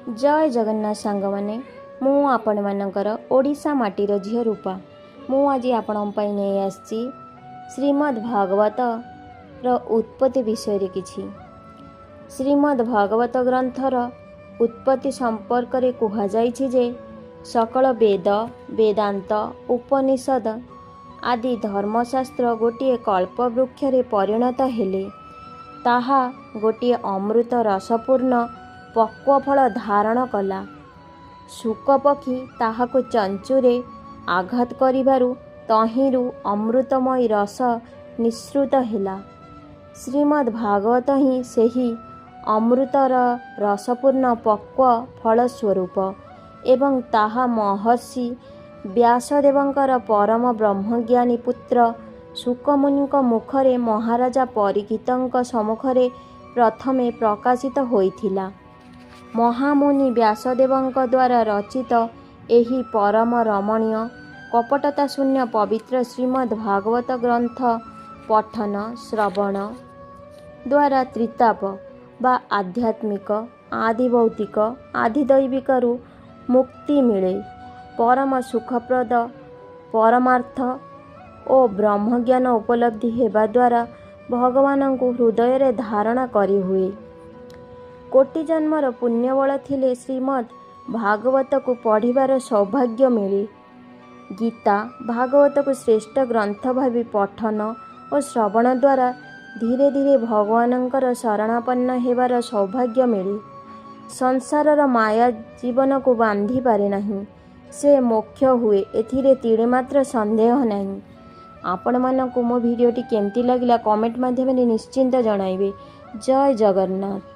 जय जगन्नाथ सांग मैंने मु आपण मानकर ओडिशा माटीर झील रूपा मु आज आपण नहीं आसी श्रीमद् भागवत उत्पत्ति विषय रे किछि। श्रीमद् भागवत ग्रंथर उत्पत्ति संपर्क रे कुहा जाइछि जे सकल वेद वेदांत उपनिषद आदि धर्मशास्त्र गोटे कल्पवृक्ष रे परिणत हेले ताहा गोटे अमृत रसपूर्ण पक्व फल धारण कला। शुक पक्षी ताहाको चंचुरे आघात करिबारु तहिरु अमृतमयी रस निःसृत हेला। श्रीमद् भागवत ही सेही अमृतर रसपूर्ण पक्व फल स्वरूप एवं ताहा महर्षि व्यासदेवंकर परम ब्रह्मज्ञानी पुत्र शुकमुनिक मुखरे महाराजा परीक्षितଙ୍କ सम्मुखरे प्रथमे प्रकाशित होइथिला। महामुनि व्यासदेवଙ୍କ द्वारा रचित एही परम रमणीय कपटता शून्य पवित्र श्रीमद् भागवत ग्रंथ पठन श्रवण द्वारा त्रिताप बा आध्यात्मिक आदि भौतिक आदि दैविकरू मुक्ति मिले। परम सुखप्रद परमार्थ और ब्रह्मज्ञान उपलब्धि हेबा द्वारा भगवान को हृदय रे धारणा करी हुए। कोटि जन्मर पुण्यबल थिले श्रीमद् भागवत को पढ़िबार सौभाग्य मिले। गीता भागवत को श्रेष्ठ ग्रंथ भावी पठन और श्रवण द्वारा धीरे धीरे भगवानंकर शरणापन्न हेबार सौभाग्य मिले। संसारर माया जीवन को बांधी पारे नहीं, से मोक्ष हुए एथिरे तीड़े मात्र संदेह नहीं। आपण मानकु मो भिडियोटी केमती लगिला कमेंट माध्यम निश्चिंत जणाइबे। जय जगन्नाथ।